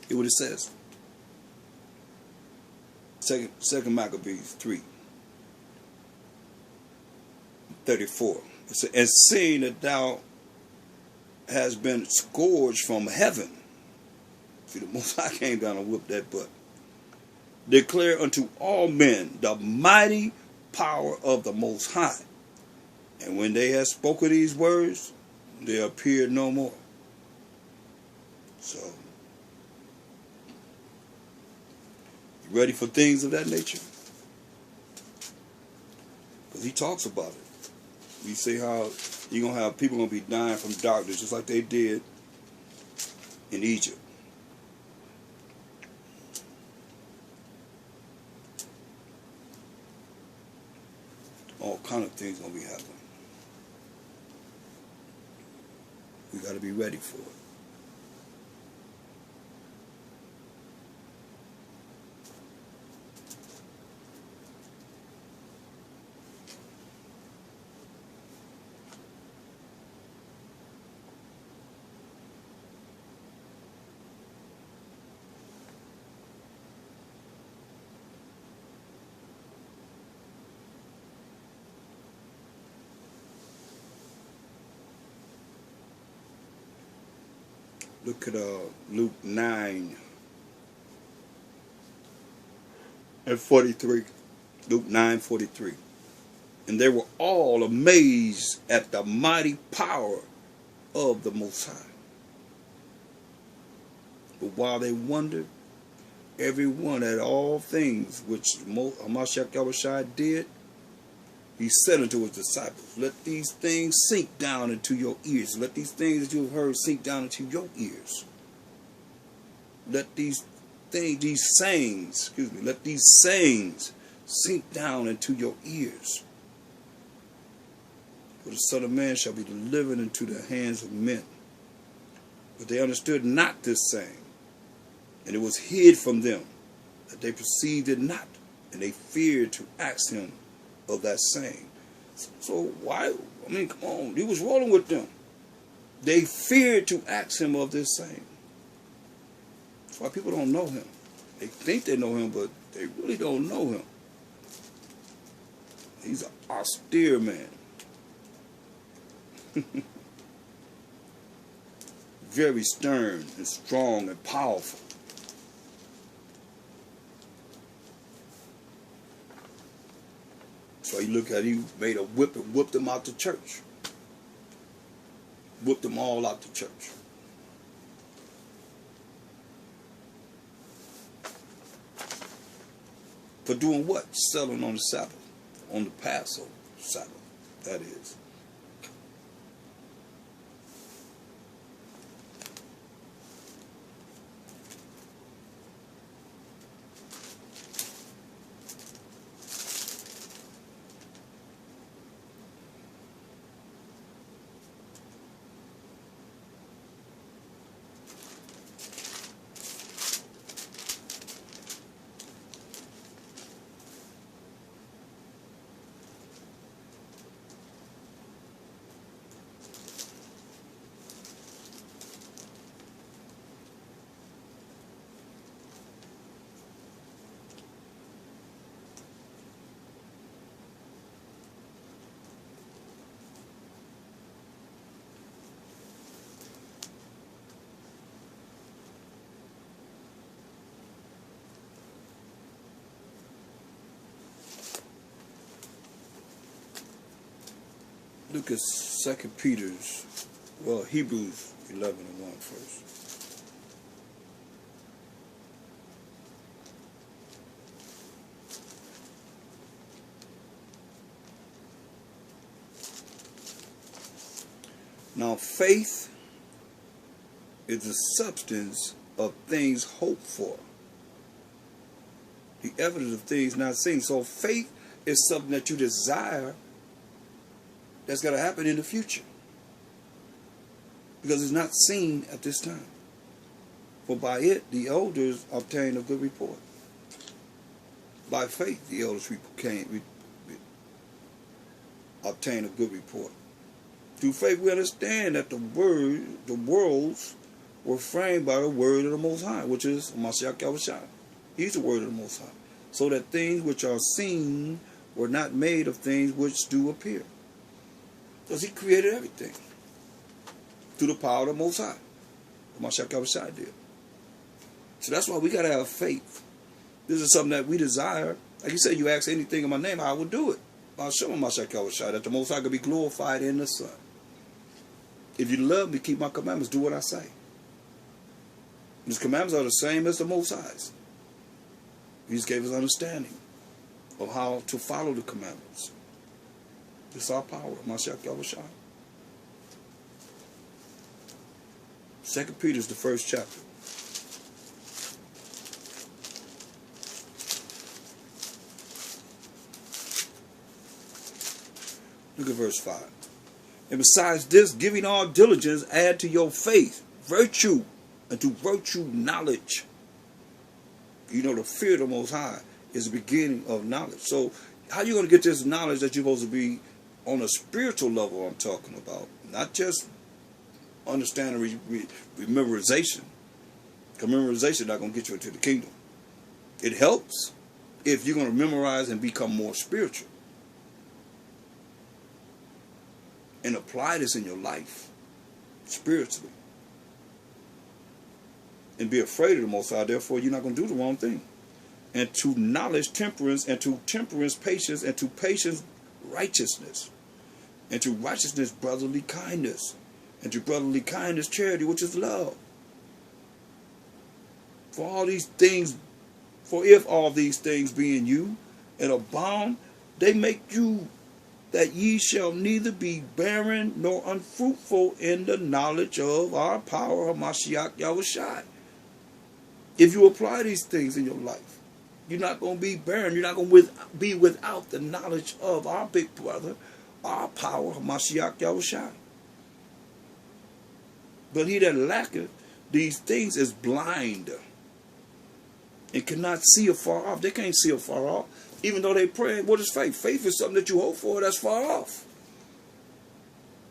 Hear what it says. Second Maccabees 3:34. It says, and seeing that thou hast been scourged from heaven. See, the Most High came down and whipped that butt. Declare unto all men the mighty power of the Most High. And when they had spoken these words, they appeared no more. So, you ready for things of that nature? Because he talks about it. We say how you're going to have people going to be dying from darkness just like they did in Egypt. All kind of things going to be happening. We got to be ready for it. Look at Luke 9:43. Luke 9:43. And they were all amazed at the mighty power of the Most High. But while they wondered, everyone at all things which Hamashiach Yahushua did, he said unto his disciples, let these things sink down into your ears. Let these things that you have heard sink down into your ears. Let these things, these sayings, let these sayings sink down into your ears. For the Son of Man shall be delivered into the hands of men. But they understood not this saying, and it was hid from them, that they perceived it not, and they feared to ask him of that saying. So why, I mean, come on, he was rolling with them. They feared to ask him of this saying. That's why people don't know him. They think they know him, but they really don't know him. He's an austere man. Very stern and strong and powerful. So you look at it, he made a whip and whipped them out the church. Whipped them all out the church. For doing what? Selling on the Sabbath. On the Passover Sabbath, that is. Look at 2 Peter's, well, Hebrews 11:1 first. Now faith is the substance of things hoped for, the evidence of things not seen. So faith is something that you desire that's going to happen in the future, because it's not seen at this time. For by it the elders obtained a good report. By faith the elders obtained a good report. Through faith we understand that the worlds were framed by the word of the Most High, which is Mashiach Yahushua. He's the word of the Most High. So that things which are seen were not made of things which do appear. Because he created everything through the power of the Most High. Mashiach Yahushua did. So that's why we got to have faith. This is something that we desire. Like you said, you ask anything in my name, I will do it. I'll show him Mashiach Yahushua, that the Most High could be glorified in the Son. If you love me, keep my commandments, do what I say. His commandments are the same as the Most High's. He just gave us understanding of how to follow the commandments. This is our power, Mashiach Yahushua. 2 Peter is the first chapter. Look at verse 5. And besides this, giving all diligence, add to your faith virtue, and to virtue knowledge. You know, the fear of the Most High is the beginning of knowledge. So how are you going to get this knowledge that you're supposed to be on a spiritual level I'm talking about? Not just understanding memorization. Because memorization is not going to get you into the kingdom. It helps if you're going to memorize and become more spiritual. And apply this in your life, spiritually. And be afraid of the Most High, therefore you're not going to do the wrong thing. And to knowledge, temperance, and to temperance, patience, and to patience, righteousness. And to righteousness, brotherly kindness. And to brotherly kindness, charity, which is love. For all these things, for if all these things be in you and abound, they make you that ye shall neither be barren nor unfruitful in the knowledge of our power of Mashiach Yahushua. If you apply these things in your life, you're not going to be barren. You're not going to be without the knowledge of our big brother, our power of Mashiach Yahushua. But he that lacketh these things is blind and cannot see afar off. They can't see afar off. Even though they pray, what is faith? Faith is something that you hope for that's far off.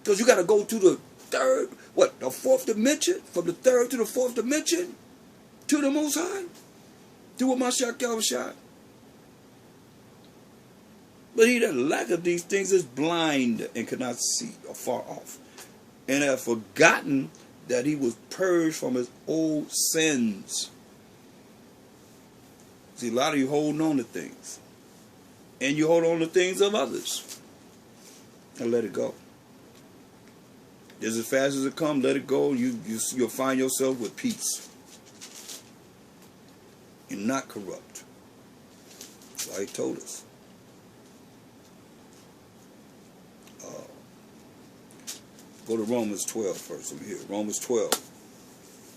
Because you got to go to the the fourth dimension, from the third to the fourth dimension, to the Most High, to what Mashiach Yahushua. But he that lacketh these things is blind and cannot see afar off, and hath forgotten that he was purged from his old sins. See, a lot of you holding on to things. And you hold on to things of others. And let it go. Just as fast as it comes, let it go. You'll find yourself with peace. You're not corrupt. That's why he told us. Go to Romans 12 first. Over here. Romans 12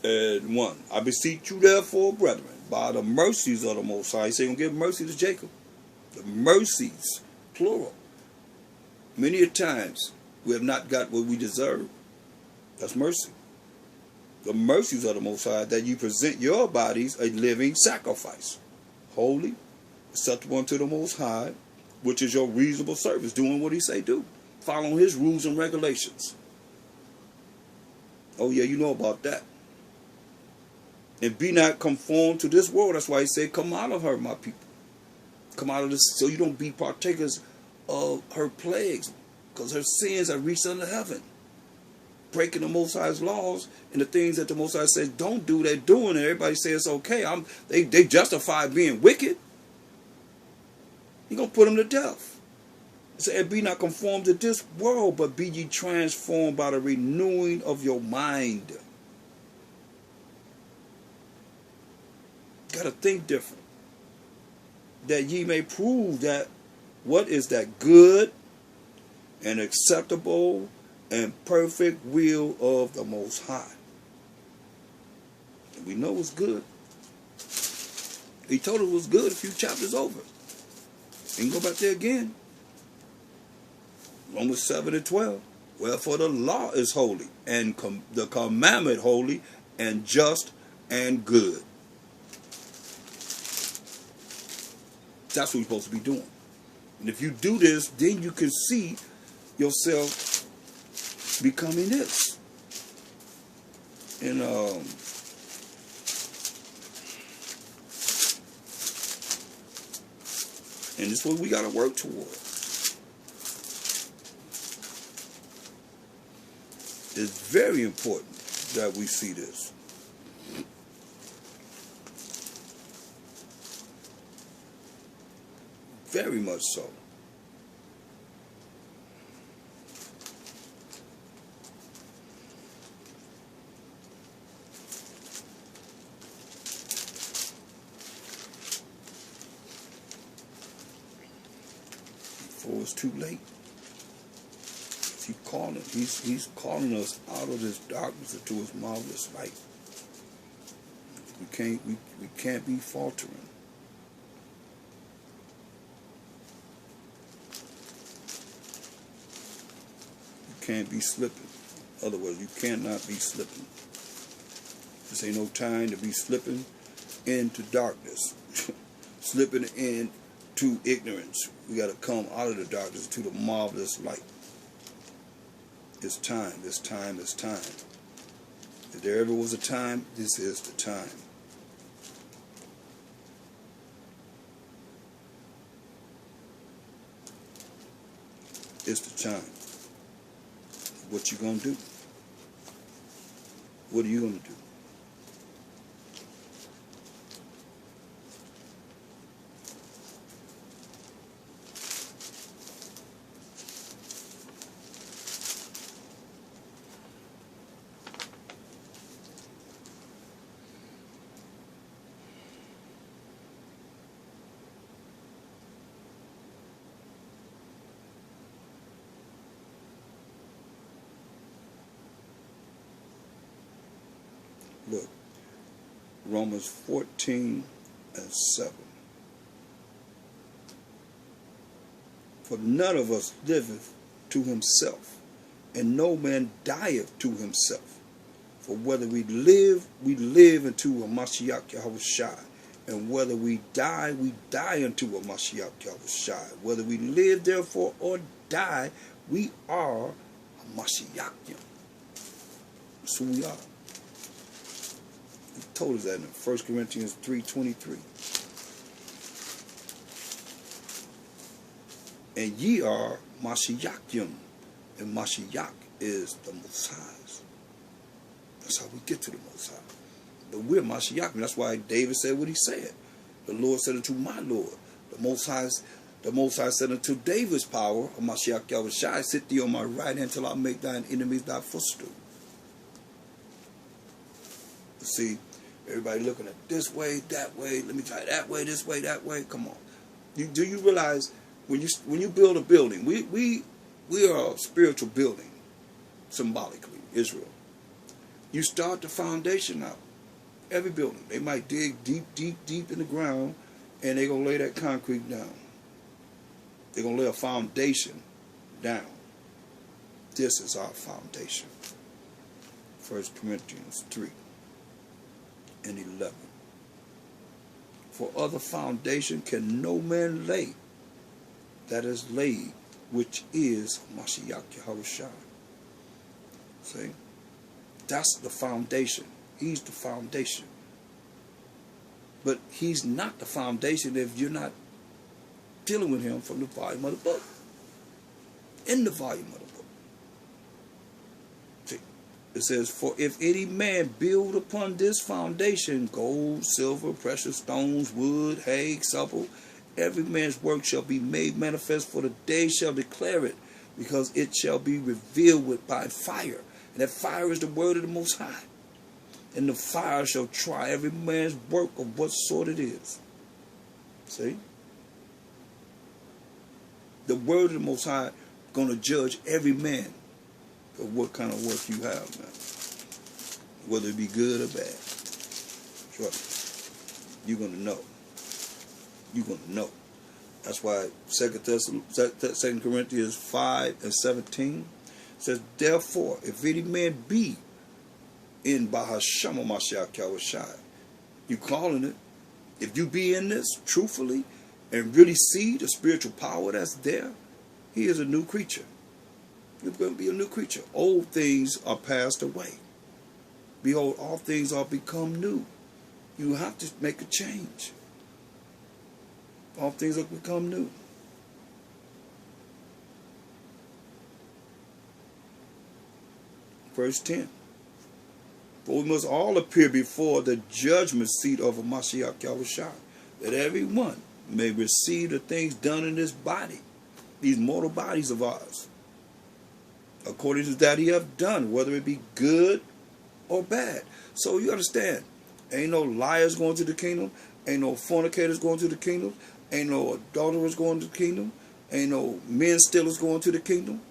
and 1. I beseech you therefore, brethren, by the mercies of the Most High. He said, he's going to give mercy to Jacob. The mercies, plural. Many a times we have not got what we deserve. That's mercy. The mercies of the Most High, that you present your bodies a living sacrifice, holy, acceptable unto the Most High, which is your reasonable service, doing what he say do, following his rules and regulations. Oh yeah, you know about that. And be not conformed to this world. That's why he said, come out of her, my people. Come out of this, so you don't be partakers of her plagues, because her sins are reached unto heaven. Breaking the Most High's laws and the things that the Most High says don't do, they're doing it. Everybody says it's okay. They justify being wicked. You're going to put them to death. It said, be not conformed to this world, but be ye transformed by the renewing of your mind. Got to think different. That ye may prove that what is that good and acceptable and perfect will of the Most High. And we know it's good. He told us it was good a few chapters over. You can go back there again. Romans 7 and 12. Wherefore the law is holy, and the commandment holy, and just and good. That's what you're supposed to be doing. And if you do this, then you can see yourself becoming this. And this is what we got to work toward. It's very important that we see this. Very much so. Before it's too late. He's calling us out of this darkness into his marvelous light. We can't be faltering. You can't be slipping. In other words, you cannot be slipping. This ain't no time to be slipping into darkness, slipping into ignorance. We got to come out of the darkness to the marvelous light. It's time, it's time, it's time. If there ever was a time, this is the time. It's the time. What you gonna do? What are you gonna do? Look, Romans 14:7. For none of us liveth to himself, and no man dieth to himself. For whether we live unto a Mashiach Yahushua, and whether we die unto a Mashiach Yahushua. Whether we live, therefore, or die, we are a Mashiachim. That's who we are. He told us that in 1 Corinthians 3:23. And ye are Mashiachim, and Mashiach is the Most High. That's how we get to the Most High. But we're Mashiachim. That's why David said what he said. The Lord said unto my Lord. The Most High said unto David's power, Mashiach Yahushua, sit thee on my right hand till I make thine enemies thy footstool. See, everybody looking at this way, that way. Let me try that way, this way, that way. Come on. Do you realize when you build a building, we are a spiritual building, symbolically, Israel. You start the foundation out. Every building, they might dig deep in the ground, and they're gonna lay that concrete down. They're gonna lay a foundation down. This is our foundation. 1 Corinthians 3:11. For other foundation can no man lay that is laid, which is Mashiach Yahushua. See? That's the foundation. He's the foundation. But he's not the foundation if you're not dealing with him from the volume of the book. In the volume of the book. See? It says, for if any man build upon this foundation gold, silver, precious stones, wood, hay, supple, every man's work shall be made manifest, for the day shall declare it, because it shall be revealed by fire. And that fire is the word of the Most High. And the fire shall try every man's work of what sort it is. See? The word of the Most High is going to judge every man of what kind of work you have, man. Whether it be good or bad. Trust me. You're going to know. You're going to know. That's why 2 Corinthians 5:17 says, therefore, if any man be in Bahasham Mashiach Yahushua, you calling it. If you be in this truthfully and really see the spiritual power that's there, he is a new creature. You're going to be a new creature. Old things are passed away. behold, all things are become new. You have to make a change. All things are become new. Verse 10. For we must all appear before the judgment seat of Mashiach Yahushua, that everyone may receive the things done in this body, these mortal bodies of ours, according to that he have done, whether it be good or bad. So you understand, ain't no liars going to the kingdom, ain't no fornicators going to the kingdom, ain't no adulterers going to the kingdom, ain't no men stealers going to the kingdom,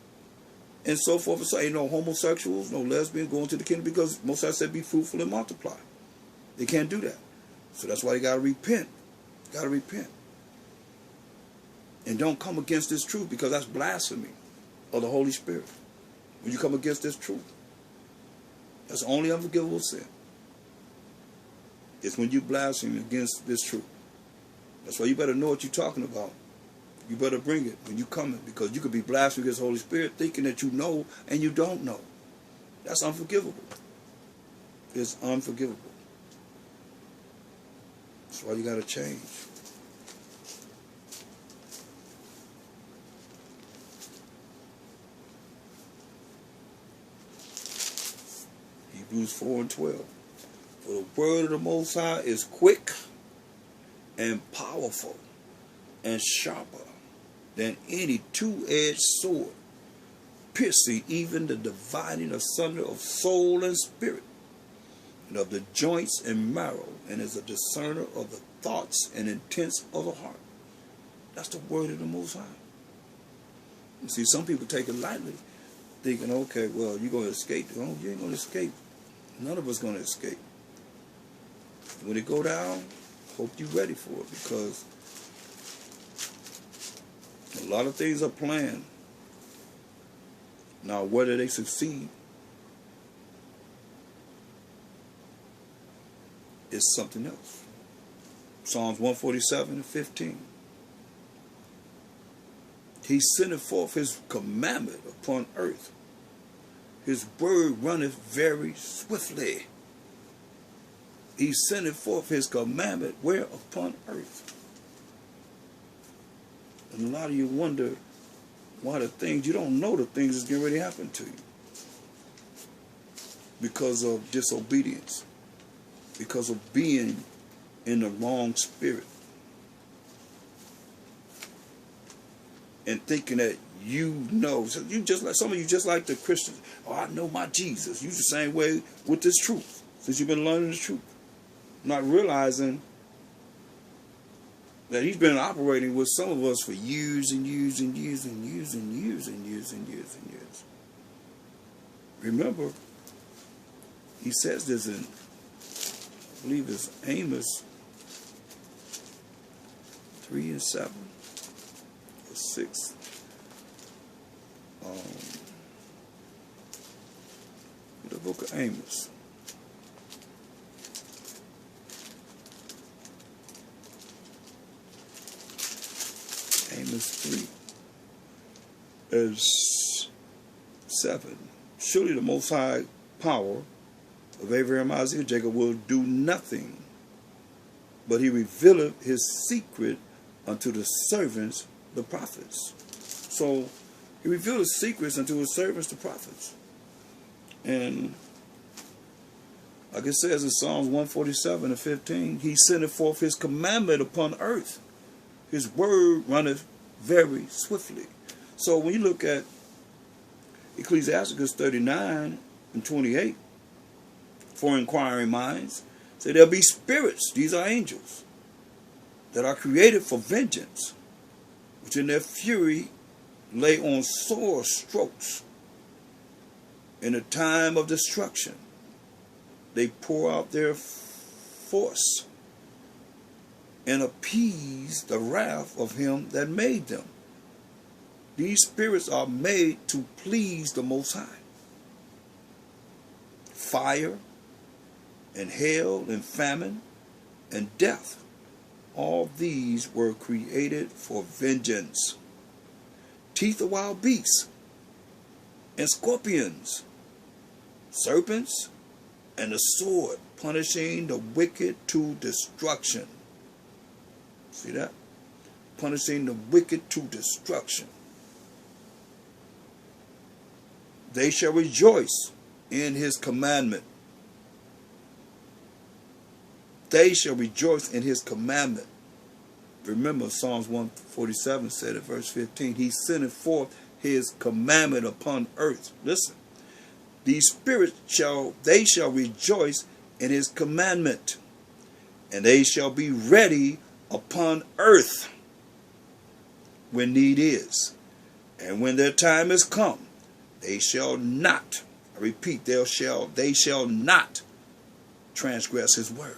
and so forth and so. Ain't no homosexuals, no lesbians going to the kingdom, because most I said be fruitful and multiply. They can't do that. So that's why they got to repent. Got to repent. And don't come against this truth, because that's blasphemy of the Holy Spirit. When you come against this truth, that's the only unforgivable sin. It's when you blaspheme against this truth. That's why you better know what you're talking about. You better bring it when you coming, because you could be blaspheming against the Holy Spirit thinking that you know and you don't know. That's unforgivable. It's unforgivable. That's why you got to change. Hebrews 4 and 12. For the word of the Most High is quick and powerful and sharper than any two-edged sword, piercing even the dividing asunder of soul and spirit, and of the joints and marrow, and is a discerner of the thoughts and intents of the heart. That's the word of the Most High. You see, some people take it lightly, thinking, okay, well, you're going to escape. No, you ain't going to escape. None of us going to escape. When it go down, hope you're ready for it, because a lot of things are planned. Now, whether they succeed is something else. Psalms 147 and 15. He sendeth forth his commandment upon earth. His word runneth very swiftly. He sendeth forth his commandment where? Upon earth. And a lot of you wonder why the things, you don't know the things that's getting ready to happen to you. Because of disobedience. Because of being in the wrong spirit. And thinking that you know. So you just like, some of you just like the Christians. Oh, I know my Jesus. You the same way with this truth. Since you've been learning the truth. Not realizing that he's been operating with some of us for years and years and years and years and years and years and years and years. Remember, he says this in, I believe it's Amos 3 and 7 or 6. The book of Amos. Amos 3 is 7. Surely the Most High power of Abraham, Isaac, and Jacob will do nothing, but he revealeth his secret unto the servants, the prophets. So he revealed his secrets unto his servants, the prophets. And like it says in Psalms 147 and 15, he sendeth forth his commandment upon earth. His word runneth very swiftly. So when you look at Ecclesiasticus 39 and 28, for inquiring minds, say there'll be spirits, these are angels, that are created for vengeance, which in their fury lay on sore strokes. In the time of destruction, they pour out their force and appease the wrath of him that made them. These spirits are made to please the Most High. Fire and hail and famine and death, all these were created for vengeance. Teeth of wild beasts and scorpions, serpents and the sword, punishing the wicked to destruction. See that? Punishing the wicked to destruction. They shall rejoice in his commandment. They shall rejoice in his commandment. Remember, Psalms 147 said in verse 15, he sendeth forth his commandment upon earth. Listen, these spirits shall rejoice in his commandment, and they shall be ready upon earth when need is. And when their time is come, they shall not, I repeat, they shall not transgress his word.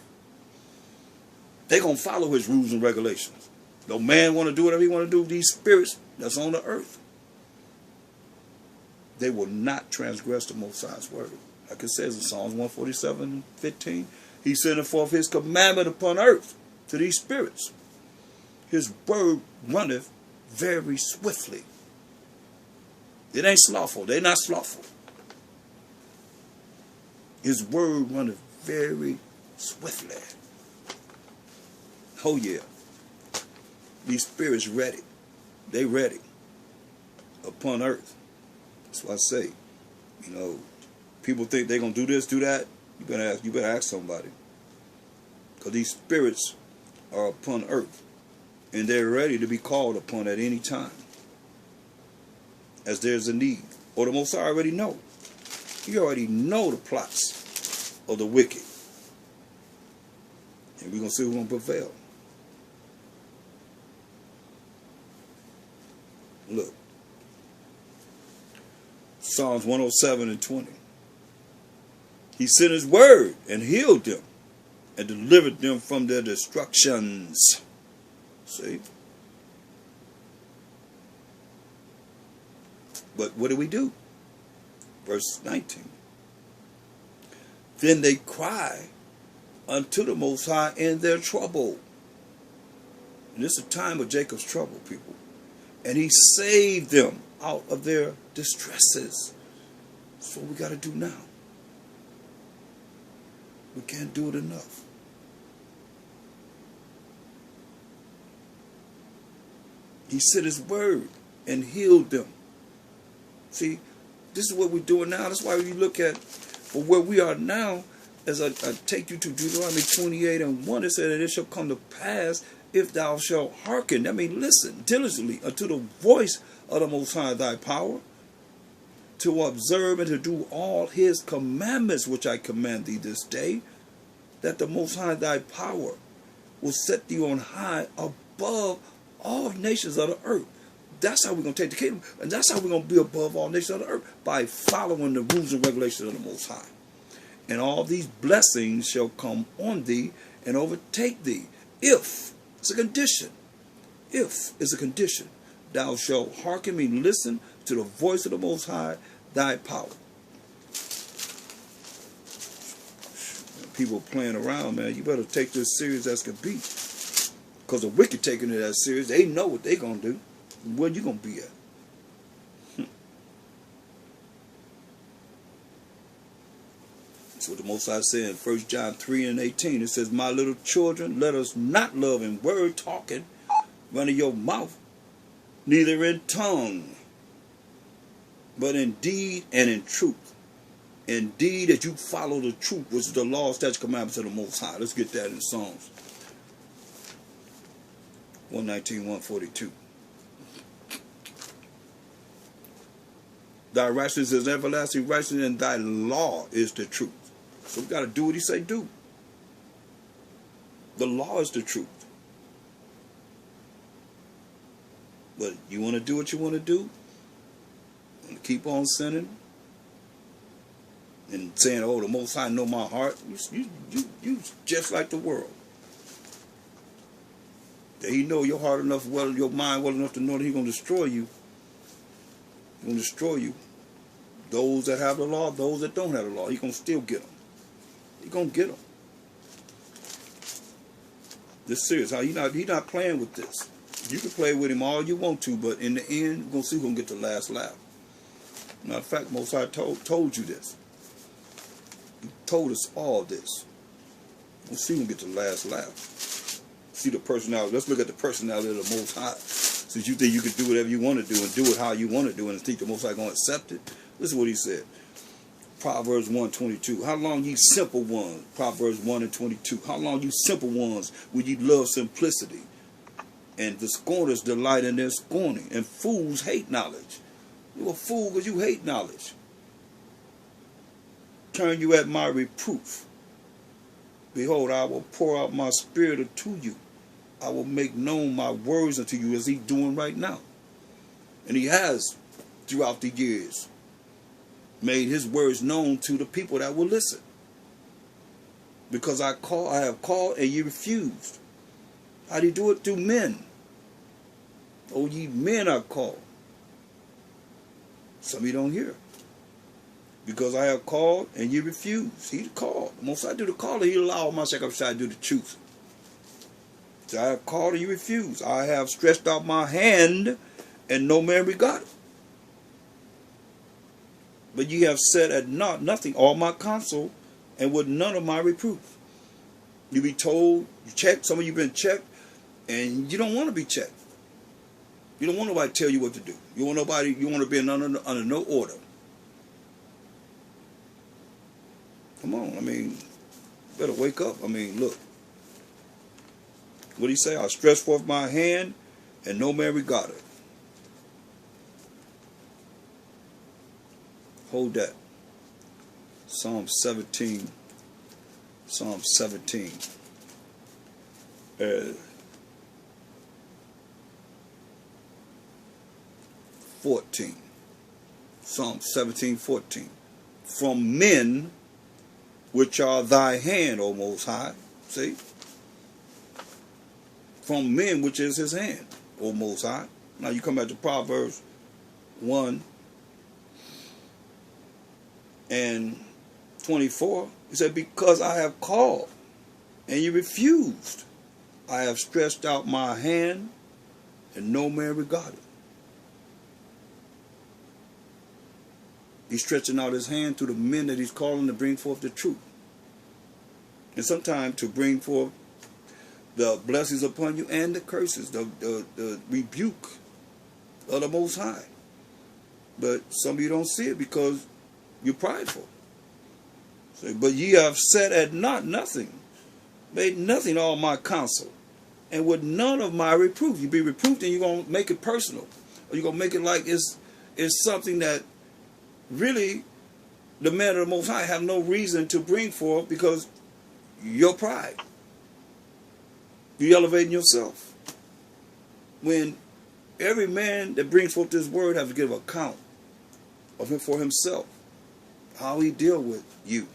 They're going to follow his rules and regulations. No man want to do whatever he want to do. These spirits that's on the earth, they will not transgress the Most High's word. Like it says in Psalms 147:15, he sendeth forth his commandment upon earth to these spirits. His word runneth very swiftly. It ain't slothful. They're not slothful. His word runneth very swiftly. Oh yeah. These spirits ready. They ready. Upon earth. That's why I say, people think they're going to do this, do that. You better ask somebody. Because these spirits are upon earth. And they're ready to be called upon at any time. As there's a need. Or the Most High already know. He already know the plots of the wicked. And we're going to see who's going to prevail. Look. Psalms 107:20. He sent his word and healed them and delivered them from their destructions. See? But what do we do? Verse 19. Then they cry unto the Most High in their trouble. And this is a time of Jacob's trouble, people. And he saved them out of their distresses. That's what we got to do now. We can't do it enough. He sent his word and healed them. See, this is what we're doing now. That's why you look at where we are now, as I take you to Deuteronomy 28:1, it said that it shall come to pass if thou shalt hearken. I mean, listen diligently unto the voice of the Most High thy power, to observe and to do all his commandments which I command thee this day, that the Most High thy power will set thee on high above all nations of the earth. That's how we're going to take the kingdom, and that's how we're going to be above all nations of the earth, by following the rules and regulations of the Most High. And all these blessings shall come on thee and overtake thee, if, it's a condition, if is a condition, thou shalt hearken me, listen to the voice of the Most High, thy power. People playing around, man. You better take this serious as can be. Because the wicked taking it as serious, they know what they're going to do. Where you going to be at? That's what the Most High said in 1 John 3:18. It says, my little children, let us not love in word talking, running your mouth, neither in tongue, but in deed and in truth. Indeed, that you follow the truth, which is the law, statutes, commandments of the Most High. Let's get that in Psalms 119:142. Thy righteousness is everlasting righteousness, and thy law is the truth. So we got to do what he say do. The law is the truth. But you want to do what you want to do? And keep on sinning? And saying, oh, the Most High know my heart? You just like the world. That he know your heart enough, your mind well enough to know that he's going to destroy you. He's going to destroy you. Those that have the law, those that don't have the law, he's going to still get them. He's going to get them. This is serious. He's not playing with this. You can play with him all you want to, but in the end, we're going to see who's going to get the last laugh. Matter of fact, Most High told you this. He told us all this. Let's see when we get to the last laugh. See the personality. Let's look at the personality of the Most High. Since you think you can do whatever you want to do and do it how you want to do it and think the Most High going to accept it. Listen to what he said. Proverbs 1:22. How long ye simple ones? Proverbs 1:22. How long you simple ones will ye love simplicity? And the scorners delight in their scorning. And fools hate knowledge. You're a fool because you hate knowledge. Turn you at my reproof. Behold, I will pour out my spirit unto you. I will make known my words unto you, as he's doing right now. And he has, throughout the years, made his words known to the people that will listen. Because I have called and ye refused. How do you do it? Through men. Oh, ye men are called. Some of you don't hear. Because I have called and ye refuse. He called. The Most I do the calling, he allowed my sacrifice to do the truth. So I have called and you refuse. I have stretched out my hand and no man regarded. But ye have said at naught nothing all my counsel and with none of my reproof. You be told, you check, some of you been checked, and you don't want to be checked. You don't want nobody to tell you what to do. You want to be under no order. Come on, I mean, better wake up. I mean, look. What did he say? I stretch forth my hand and no man regarded. Hold that. Psalm 17. Psalm 17. 14. Psalm 17:14. From men which are thy hand, O Most High. See? From men which is his hand, O Most High. Now you come back to Proverbs 1:24. He said, because I have called and you refused. I have stretched out my hand and no man regarded. He's stretching out his hand to the men that he's calling to bring forth the truth. And sometimes to bring forth the blessings upon you and the curses, the rebuke of the Most High. But some of you don't see it because you're prideful. So, but ye have said at naught nothing, made nothing all my counsel, and with none of my reproof. You be reproved and you're going to make it personal. Or you're going to make it like it's something that really the men of the Most High have no reason to bring forth because your pride. You're elevating yourself. When every man that brings forth this word has to give account of him for himself, how he deal with you.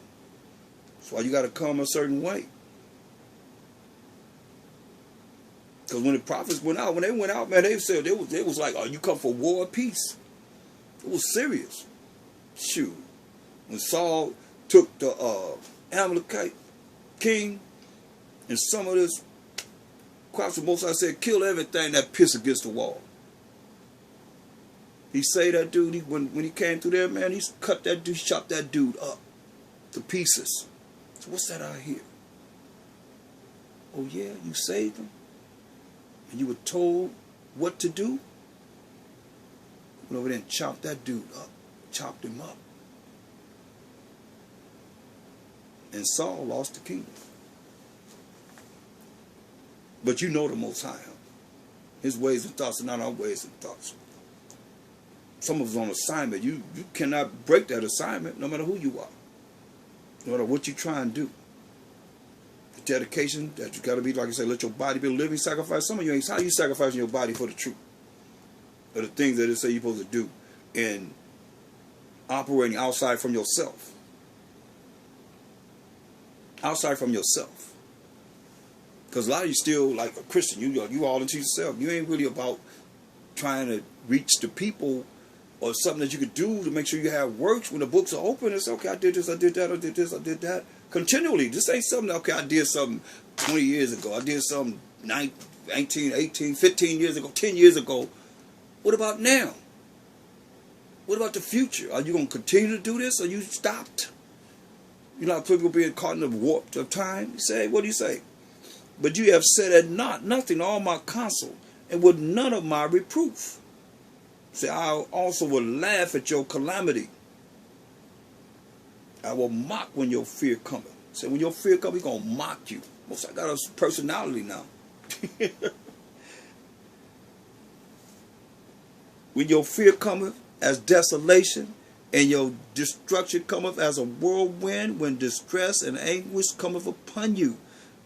That's why you got to come a certain way. Because when the prophets went out, man, they said they was like, oh, you come for war or peace. It was serious. Shoot. When Saul took the Amalekite king and some of this crops of Most High said, kill everything that piss against the wall. He say that dude, when he came through there, man, he chopped that dude up to pieces. So what's that out here? Oh yeah, you saved him? And you were told what to do? Went over there and chopped that dude up. Chopped him up. And Saul lost the kingdom. But you know the Most High. His ways and thoughts are not our ways and thoughts. Some of us on assignment. You cannot break that assignment no matter who you are. No matter what you try and do. The dedication that you got to be, like I say, let your body be a living sacrifice. Some of you ain't, how you sacrificing your body for the truth? Or the things that it say you're supposed to do. And operating outside from yourself. Outside from yourself. Because a lot of you still, like a Christian, you all into yourself. You ain't really about trying to reach the people or something that you could do to make sure you have works when the books are open. It's okay, I did this, I did that, I did this, I did that. Continually. This ain't something, okay, I did something 20 years ago. I did something 19, 18, 15 years ago, 10 years ago. What about now? What about the future? Are you going to continue to do this or you stopped? You know how people being caught in the warp of time? You say, what do you say? But you have said at naught nothing all my counsel, and with none of my reproof. Say, I also will laugh at your calamity. I will mock when your fear cometh. Say, when your fear comes, he's going to mock you. Most I got a personality now. When your fear cometh as desolation, and your destruction cometh as a whirlwind, when distress and anguish cometh upon you,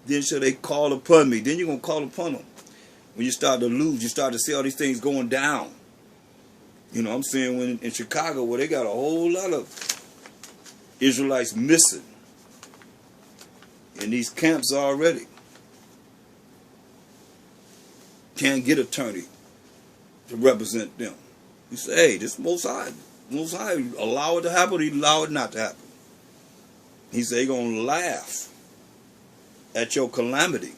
then shall they call upon me. Then you're going to call upon them. When you start to lose, you start to see all these things going down. You know, I'm saying when in Chicago, where they got a whole lot of Israelites missing in these camps already. Can't get attorney to represent them. You say, hey, this Most High, allow it to happen, he allow it not to happen. He said, he's going to laugh at your calamity.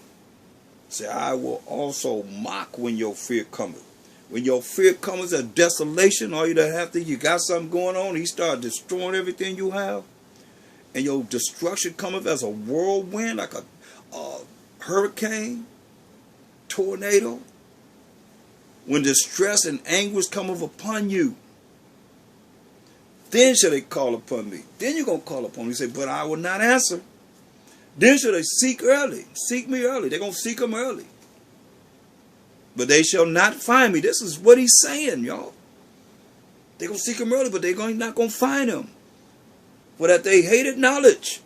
Say, I will also mock when your fear cometh. When your fear comes as desolation, all you that have to, you got something going on, he start destroying everything you have. And your destruction cometh as a whirlwind, like a hurricane, tornado. When distress and anguish cometh upon you, then shall they call upon me. Then you're going to call upon me. You say, but I will not answer. Then shall they seek early. Seek me early. They're going to seek him early. But they shall not find me. This is what he's saying, y'all. They're going to seek him early, but they're not going to find him. For that they hated knowledge.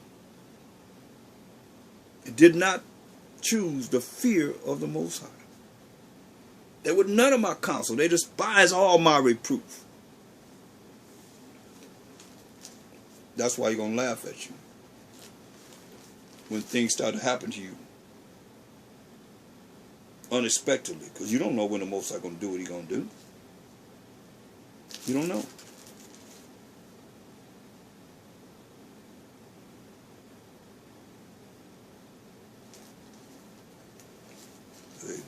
They did not choose the fear of the Most High. They were none of my counsel. They despise all my reproof. That's why he's going to laugh at you when things start to happen to you unexpectedly, because you don't know when the Most High going to do what he's going to do. You don't know. See?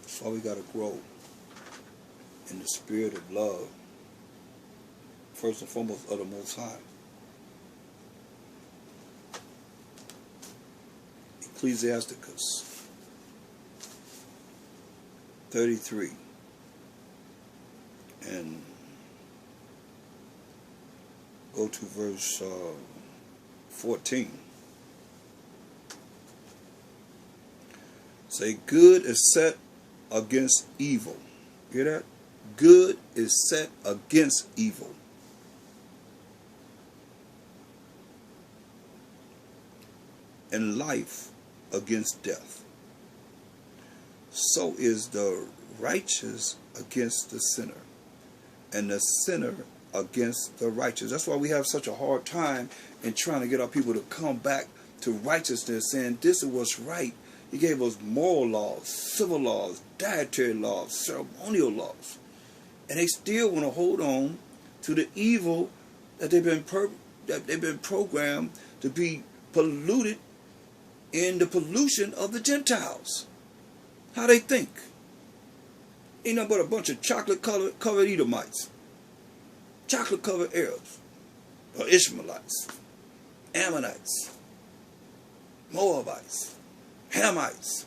That's why we got to grow in the spirit of love, first and foremost of the Most High. Ecclesiasticus 33 and go to verse 14. Say, good is set against evil. Hear that? Good is set against evil. And life against death. So is the righteous against the sinner, and the sinner against the righteous. That's why we have such a hard time in trying to get our people to come back to righteousness, saying this is what's right. He gave us moral laws, civil laws, dietary laws, ceremonial laws. And they still want to hold on to the evil that they've been programmed to be polluted in the pollution of the Gentiles. How they think. Ain't nothing but a bunch of chocolate-covered Edomites, chocolate-covered Arabs, or Ishmaelites, Ammonites, Moabites, Hamites,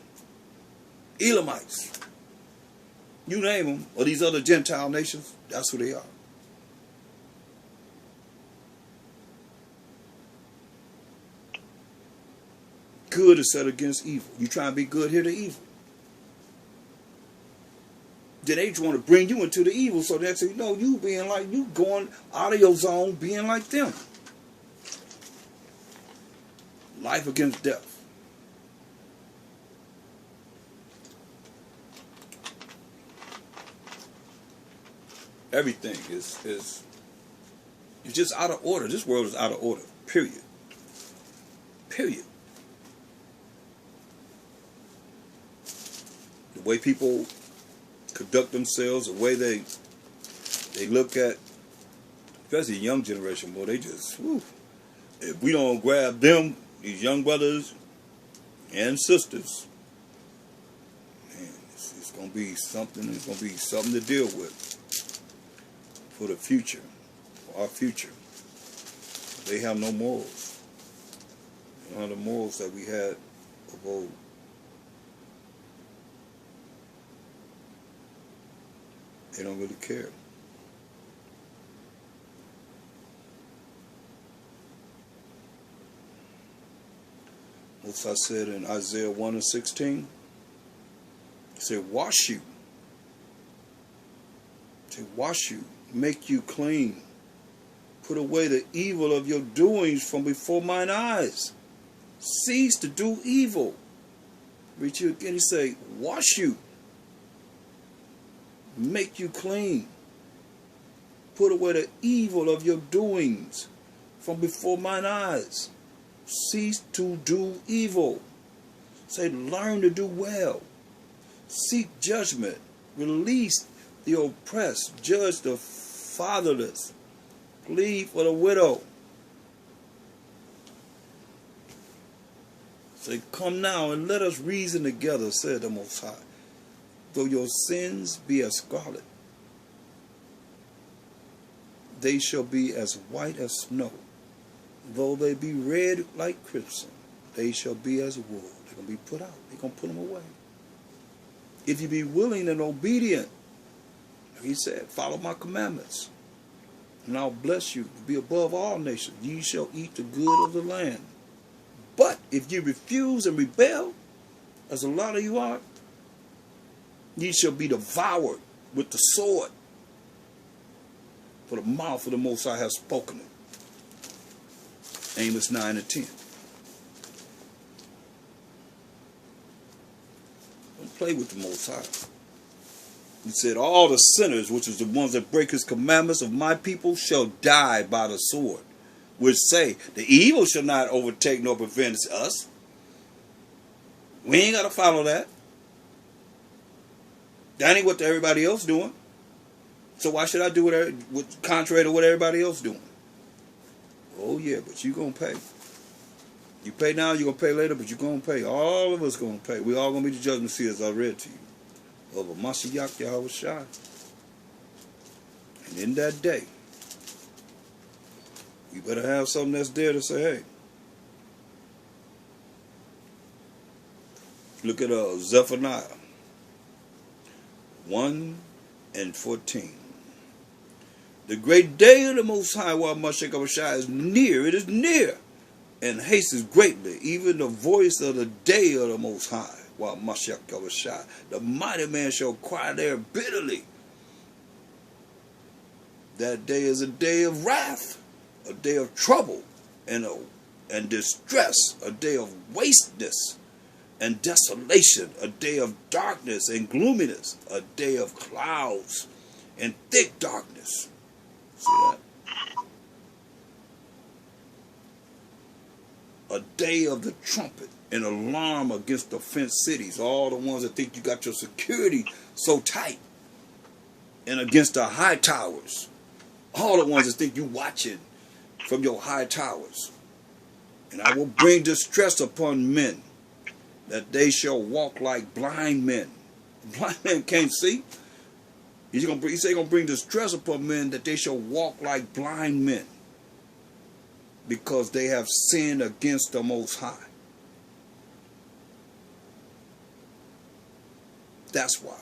Elamites. You name them, or these other Gentile nations, that's who they are. Good is set against evil. You try and be good, here to evil. Then they want to bring you into the evil, so they say, no, you being like, you going out of your zone, being like them. Life against death. Everything is just out of order. This world is out of order. Period. Period. The way people conduct themselves, the way they look at, especially the young generation, boy, they just, whew. If we don't grab them, these young brothers, and sisters. Man, it's going to be something. It's going to be something to deal with for the future, for our future. They have no morals. They don't have the morals that we had of old. They don't really care. As I said in Isaiah 1:16, he said, wash you. He said, wash you, make you clean. Put away the evil of your doings from before mine eyes. Cease to do evil. Read you again, he say, wash you. Make you clean. Put away the evil of your doings from before mine eyes. Cease to do evil. Say, learn to do well. Seek judgment. Release the oppressed. Judge the fatherless. Plead for the widow. Say, come now and let us reason together, said the Most High. Though your sins be as scarlet, they shall be as white as snow. Though they be red like crimson, they shall be as wool. They're going to be put out. They're going to put them away. If you be willing and obedient, he said, follow my commandments, and I'll bless you to be above all nations. Ye shall eat the good of the land. But if you refuse and rebel, as a lot of you are, ye shall be devoured with the sword. For the mouth of the Most High has spoken it. Amos 9:10. Don't play with the Most High. He said, all the sinners, which is the ones that break his commandments of my people, shall die by the sword. Which say, the evil shall not overtake nor prevent us. We ain't got to follow that. That ain't what everybody else doing. So why should I do what contrary to what everybody else doing? Oh yeah, but you gonna pay. You pay now, you're gonna pay later, but you're gonna pay. All of us gonna pay. We all gonna be the judgment seat, as I read to you, of a Mashiach Yahweh Shai. And in that day, you better have something that's there to say, hey. Look at Zephaniah 1:14. The great day of the Most High, while Mashiach Shai is near, it is near, and hastens greatly, even the voice of the day of the Most High, while Mashiach Shai. The mighty man shall cry there bitterly. That day is a day of wrath, a day of trouble and distress, a day of wasteness and desolation, a day of darkness and gloominess, a day of clouds and thick darkness. See that? A day of the trumpet and alarm against the fenced cities, all the ones that think you got your security so tight, and against the high towers, all the ones that think you watching from your high towers. And I will bring distress upon men, that they shall walk like blind men. Blind men can't see. He said he's going to bring distress upon men, that they shall walk like blind men, because they have sinned against the Most High. That's why.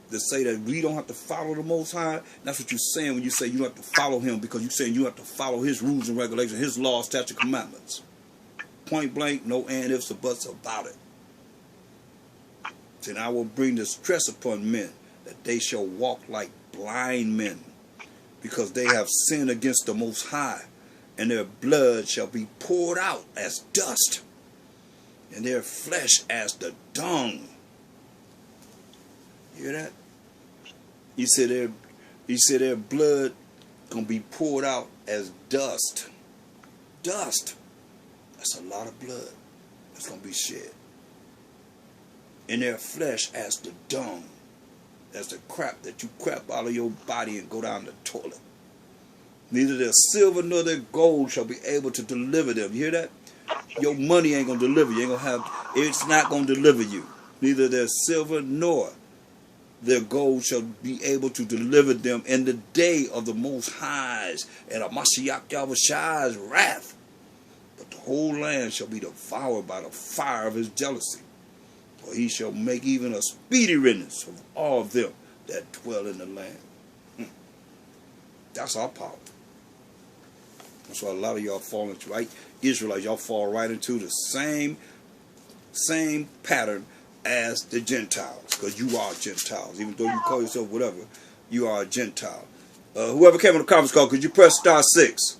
To say that we don't have to follow the Most High, that's what you're saying when you say you don't have to follow him, because you're saying you have to follow his rules and regulations, his laws, statutes, commandments. Point blank, no and ifs or buts about it. Then I will bring distress upon men, that they shall walk like blind men, because they have sinned against the Most High, and their blood shall be poured out as dust, and their flesh as the dung. You hear that? He said their blood gonna be poured out as dust. Dust. That's a lot of blood that's gonna be shed. And their flesh as the dung. That's the crap that you crap out of your body and go down the toilet. Neither their silver nor their gold shall be able to deliver them. You hear that? Your money ain't going to deliver you. It's not going to deliver you. Neither their silver nor their gold shall be able to deliver them in the day of the Most High's and of Mashiach Yahushai's wrath. But the whole land shall be devoured by the fire of his jealousy. For he shall make even a speedy riddance of all of them that dwell in the land. That's our power. That's why a lot of y'all fall into, right? Israelites, y'all fall right into the same pattern as the Gentiles, because you are Gentiles. Even though you call yourself whatever, you are a Gentile. Whoever came on the conference call, could you press *6?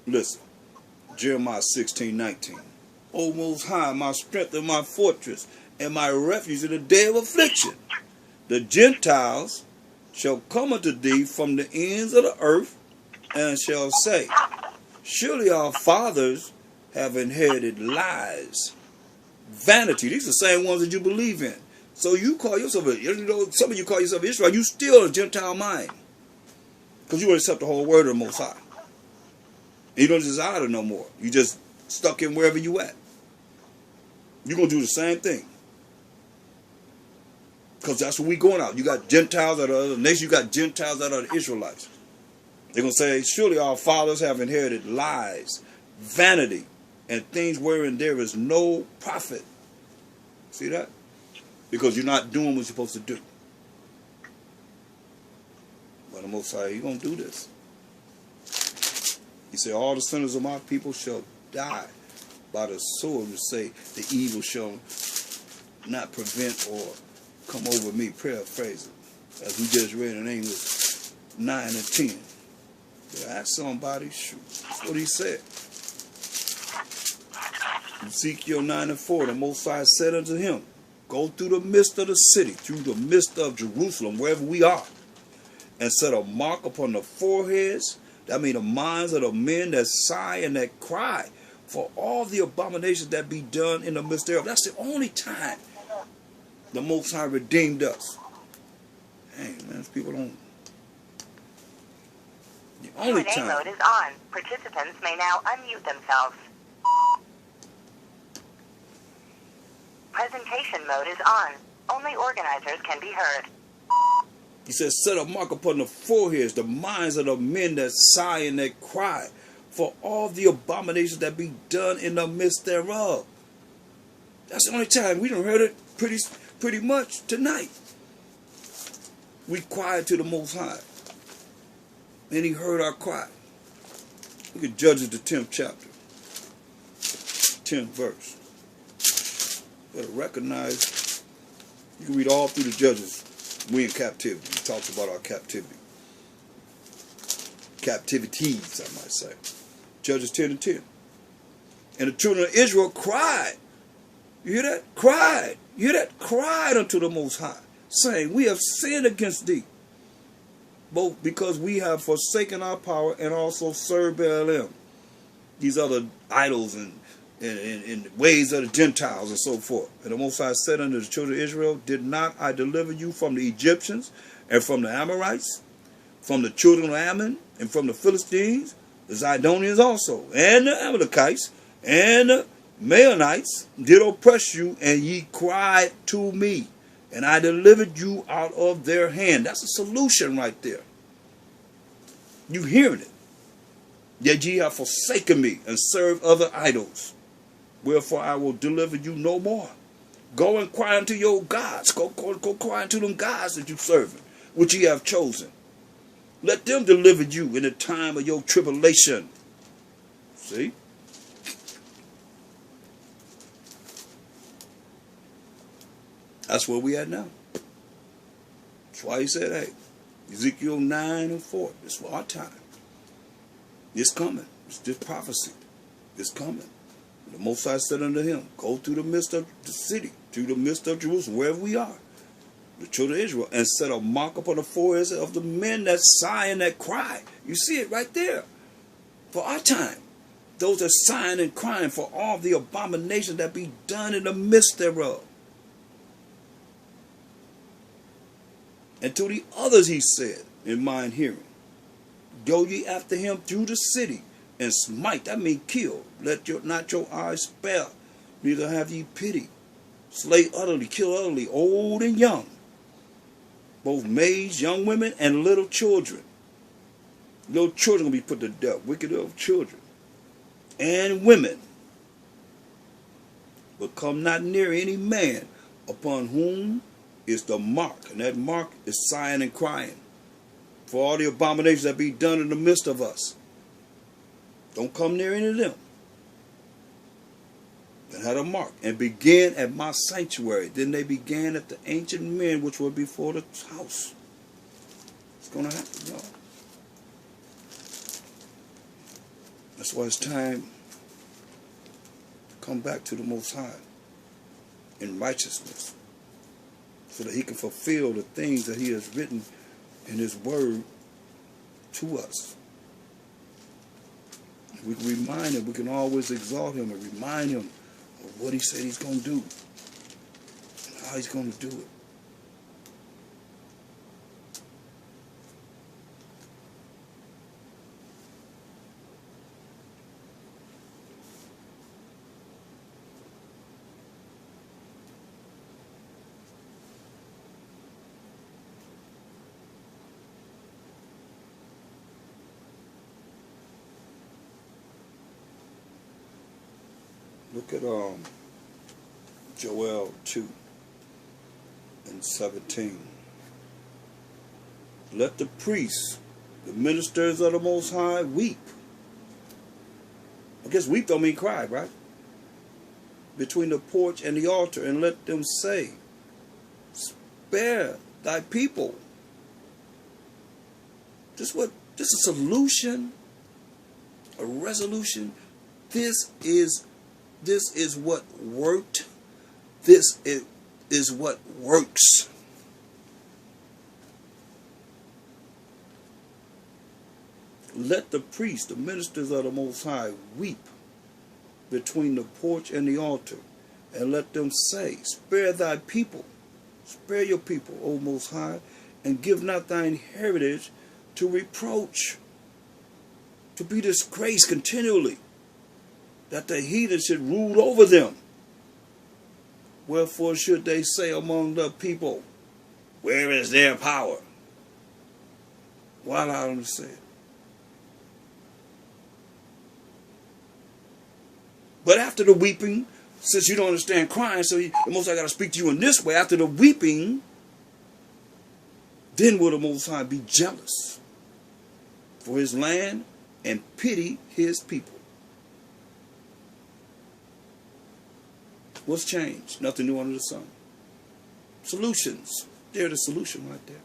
Listen, Jeremiah 16:19. O Most High, my strength and my fortress, and my refuge in the day of affliction. The Gentiles shall come unto thee from the ends of the earth, and shall say, surely our fathers have inherited lies, vanity. These are the same ones that you believe in. So you call yourself, some of you call yourself Israel, you still a Gentile mind. Because you don't accept the whole word of the Most High. And you don't desire it no more. You just stuck in wherever you at. You're going to do the same thing. Because that's where we going out. You got Gentiles that are other nations. You got Gentiles that are the Israelites. They're going to say, surely our fathers have inherited lies, vanity, and things wherein there is no profit. See that? Because you're not doing what you're supposed to do. But the Most High, you're going to do this. He said, all the sinners of my people shall die by the sword, to say the evil shall not prevent or come over me. Paraphrasing, as we just read in English 9 and 10. Ask somebody, shoot, that's what he said. Ezekiel 9 and 4, the Most High said unto him, go through the midst of the city, through the midst of Jerusalem, wherever we are, and set a mark upon the foreheads, that means the minds of the men that sigh and that cry, for all the abominations that be done in the midst thereof. That's the only time the Most High redeemed us. Hey, man, people don't. The only Q&A time. mode is on. Participants may now unmute themselves. Presentation mode is on. Only organizers can be heard. He says, set a mark upon the foreheads, the minds of the men that sigh and that cry, for all the abominations that be done in the midst thereof. That's the only time. We done heard it pretty much tonight. We cried to the Most High, and he heard our cry. Look at Judges, the 10th chapter, 10th verse. You gotta recognize, you can read all through the Judges. We in captivity. He talks about our captivity. Captivities, I might say. Judges 10 and 10. And the children of Israel cried. You hear that? Cried. You hear that? Cried unto the Most High, saying, we have sinned against thee, both because we have forsaken our power and also served Baalim, these other idols and ways of the Gentiles and so forth. And the Most High said unto the children of Israel, did not I deliver you from the Egyptians and from the Amorites, from the children of Ammon and from the Philistines, the Zidonians also, and the Amalekites, and the Maonites did oppress you, and ye cried to me, and I delivered you out of their hand. That's a solution right there. You hearing it? Yet ye have forsaken me and served other idols. Wherefore I will deliver you no more. Go and cry unto your gods. Go cry unto them gods that you serving, which ye have chosen. Let them deliver you in the time of your tribulation. See? That's where we at now. That's why he said, hey, Ezekiel 9 and 4, it's for our time. It's coming. It's just prophecy. It's coming. The Most High said unto him, go through the midst of the city, through the midst of Jerusalem, wherever we are, the children of Israel, and set a mark upon the foreheads of the men that sigh and that cry. You see it right there. For our time. Those that sighing and crying for all the abominations that be done in the midst thereof. And to the others he said in mine hearing, go ye after him through the city, and smite, that means kill. Let not your eyes spare, neither have ye pity. Slay utterly, kill utterly, old and young, both maids, young women, and little children. Little children will be put to death, wicked little children, and women. But come not near any man upon whom is the mark, and that mark is sighing and crying for all the abominations that be done in the midst of us. Don't come near any of them that had a mark, and begin at my sanctuary. Then they began at the ancient men which were before the house. It's going to happen, y'all. That's why it's time to come back to the Most High in righteousness, so that he can fulfill the things that he has written in his word to us. We can remind him, we can always exalt him and remind him of what he said he's going to do and how he's going to do it. Look at Joel 2 and 17. Let the priests, the ministers of the Most High, weep. I guess weep don't mean cry, right? Between the porch and the altar, and let them say, spare thy people. This is a solution, a resolution. This is what worked. This is what works. Let the priests, the ministers of the Most High, weep between the porch and the altar, and let them say, spare thy people, spare your people, O Most High, and give not thine heritage to reproach, to be disgraced continually, that the heathen should rule over them. Wherefore should they say among the people, where is their power? Why allow them to say it? But after the weeping, since you don't understand crying, so the Most High got to speak to you in this way. After the weeping, then will the Most High be jealous for his land and pity his people. What's changed? Nothing new under the sun. Solutions. They're the solution right there.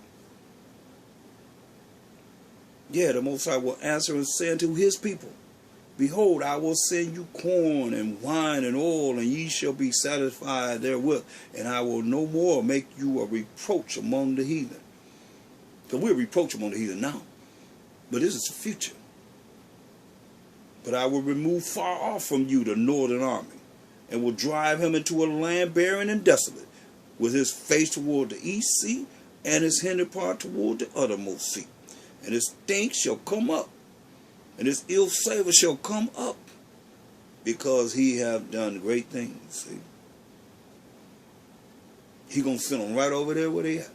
Yeah, the Most High will answer and say unto his people, behold, I will send you corn and wine and oil, and ye shall be satisfied therewith. And I will no more make you a reproach among the heathen. Because we're a reproach among the heathen now. But this is the future. But I will remove far off from you the northern army, and will drive him into a land barren and desolate, with his face toward the east sea, and his hinder part toward the uttermost sea. And his stink shall come up, and his ill savor shall come up, because he have done great things. See? He gonna send them right over there where they at.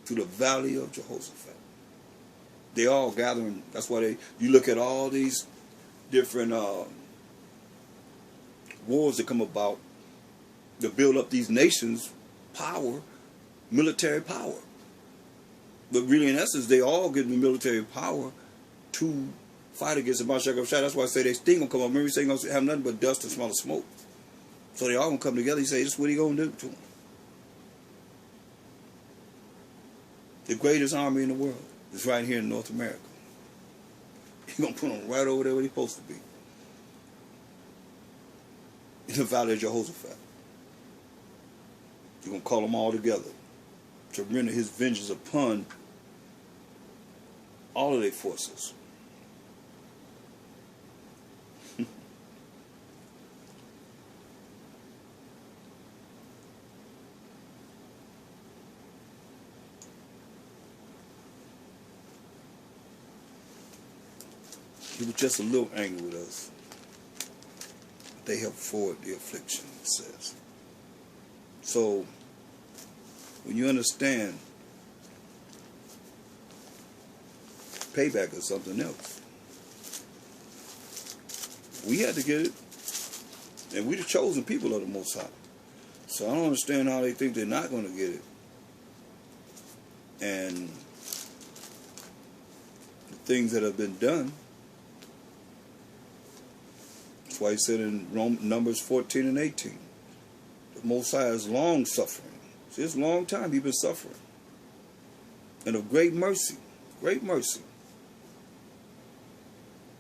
To the valley of Jehoshaphat. They all gathering. That's why you look at all these different wars that come about to build up these nations' power, military power. But really, in essence, they all get the military power to fight against the Mashiach of Shai. That's why I say they sting gonna come up. Remember, they gonna have nothing but dust and smell of smoke. So they all gonna come together. You say, this is what he gonna do to them. The greatest army in the world is right here in North America. He's going to put them right over there where they're supposed to be. In the valley of Jehoshaphat. He's going to call them all together to render his vengeance upon all of their forces. He was just a little angry with us. They helped forward the affliction, it says. So, when you understand, payback is something else. We had to get it, and we the chosen people of the Most High. So I don't understand how they think they're not going to get it. And the things that have been done. That's why he said in Numbers 14 and 18, the Most High is long suffering. See, it's a long time he's been suffering. And of great mercy, great mercy,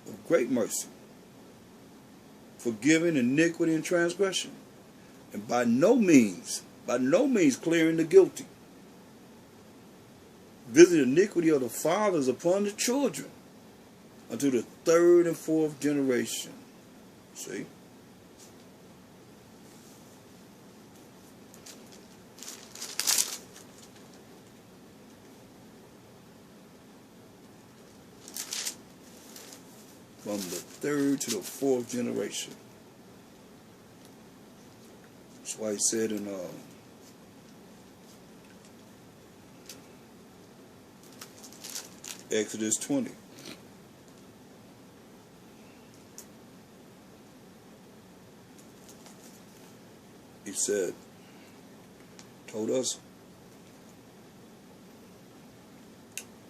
of great mercy, forgiving iniquity and transgression, and by no means clearing the guilty. Visit iniquity of the fathers upon the children unto the third and fourth generation. See? From the third to the fourth generation. That's why he said in Exodus 20. He said, told us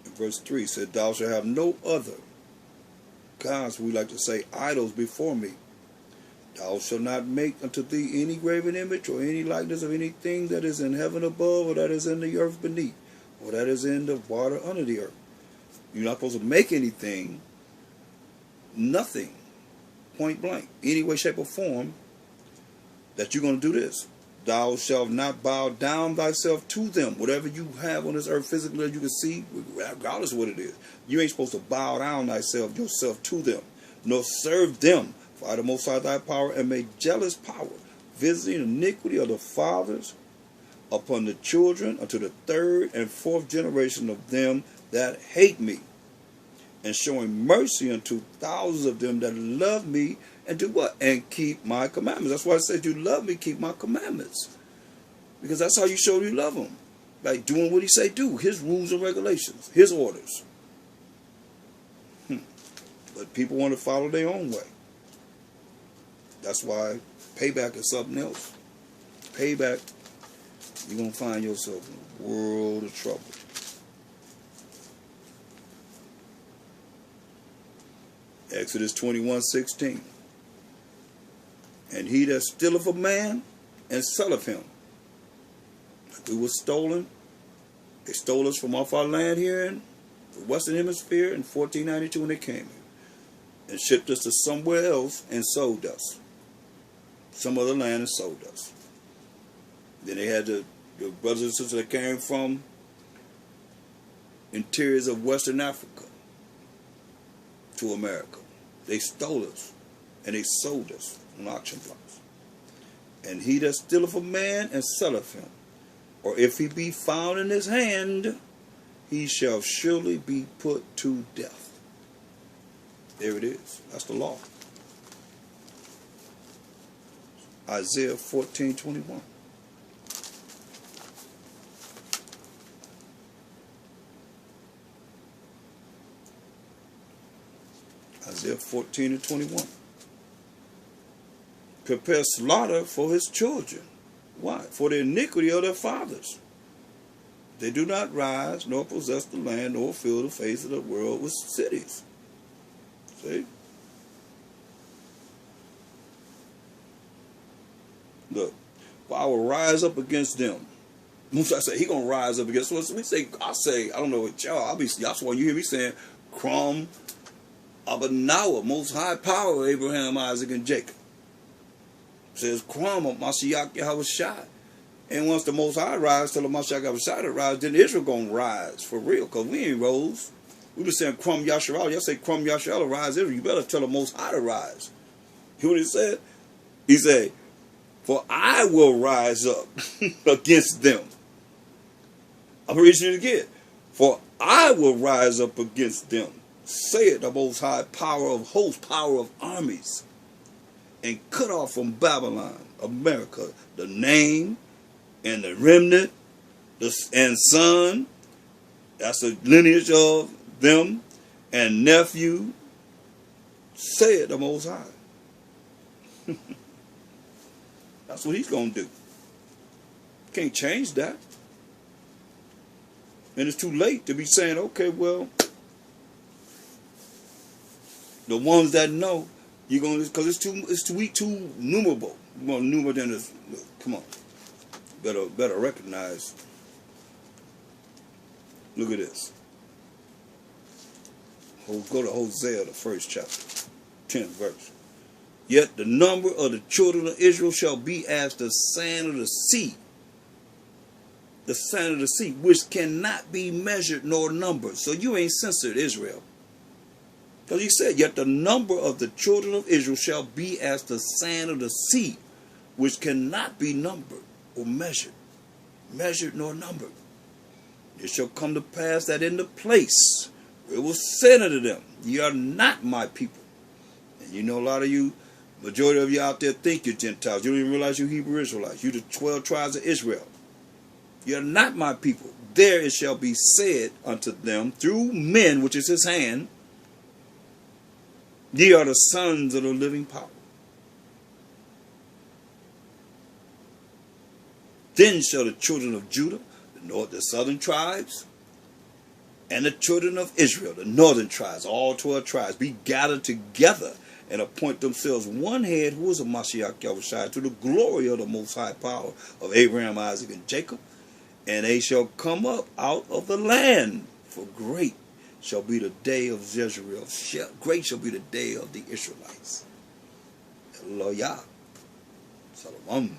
in verse 3, he said, thou shalt have no other gods, we like to say, idols before me. Thou shalt not make unto thee any graven image or any likeness of anything that is in heaven above, or that is in the earth beneath, or that is in the water under the earth. You're not supposed to make anything, nothing, point blank, any way, shape, or form, that you're going to do this. Thou shalt not bow down thyself to them. Whatever you have on this earth physically that you can see, regardless of what it is, you ain't supposed to bow down thyself yourself to them, nor serve them. For I the Most High thy power and made jealous power, visiting iniquity of the fathers upon the children unto the third and fourth generation of them that hate me, and showing mercy unto thousands of them that love me and do what? And keep my commandments. That's why I said, you love me, keep my commandments. Because that's how you show you love him. Like doing what he say do. His rules and regulations. His orders. But people want to follow their own way. That's why payback is something else. Payback, you're going to find yourself in a world of trouble. Exodus 21:16. And he that stealeth a man and selleth him. We were stolen. They stole us from off our land here in the Western Hemisphere in 1492 when they came here. And shipped us to somewhere else and sold us. Some other land and sold us. Then they had the brothers and sisters that came from interiors of Western Africa to America. They stole us and they sold us on auction blocks. And he that stealeth a man and selleth him, or if he be found in his hand, he shall surely be put to death. There it is. That's the law. Isaiah 14:21. Isaiah 14:21. Prepare slaughter for his children. Why? For the iniquity of their fathers. They do not rise, nor possess the land, nor fill the face of the world with cities. See? Look, for I will rise up against them. Musa said he gonna rise up against us. We say, I don't know what y'all, that's why you hear me saying, Crum, Abanawa, Most High Power, Abraham, Isaac, and Jacob. Says Crum of Mashiach Yahushua. And once the Most High rise, till the Mashiach Yahushua rise, then Israel gonna rise for real, because we ain't rose. We been saying Crum Yasharal. Y'all say Crum Yasharal rise Israel. You better tell the Most High to rise. Hear what he said? He said, for I will rise up against them. I'm reading it again. For I will rise up against them saith the Most High, power of hosts, power of armies, and cut off from Babylon, America, the name and the remnant, and son, that's the lineage of them, and nephew, saith the Most High. That's what he's going to do. Can't change that. And it's too late to be saying, okay, well, the ones that know, you're going to, because it's too numerable. More numerable than this. Come on. Better recognize. Look at this. Go to Hosea, the 1st chapter, 10th verse. Yet the number of the children of Israel shall be as the sand of the sea. The sand of the sea, which cannot be measured nor numbered. So you ain't censored Israel. Because he said, yet the number of the children of Israel shall be as the sand of the sea, which cannot be numbered or measured nor numbered. It shall come to pass that in the place where it was said unto them, ye are not my people. And you know a lot of you, majority of you out there think you're Gentiles. You don't even realize you're Hebrew Israelites. You're the 12 tribes of Israel. You're not my people. There it shall be said unto them through men, which is his hand, ye are the sons of the living power. Then shall the children of Judah, the southern tribes, and the children of Israel, the northern tribes, all 12 tribes, be gathered together and appoint themselves one head, who is a Mashiach Yahushua, to the glory of the Most High power of Abraham, Isaac, and Jacob. And they shall come up out of the land, for great shall be the day of Jezreel. Great shall be the day of the Israelites. Hallelujah. Shalom.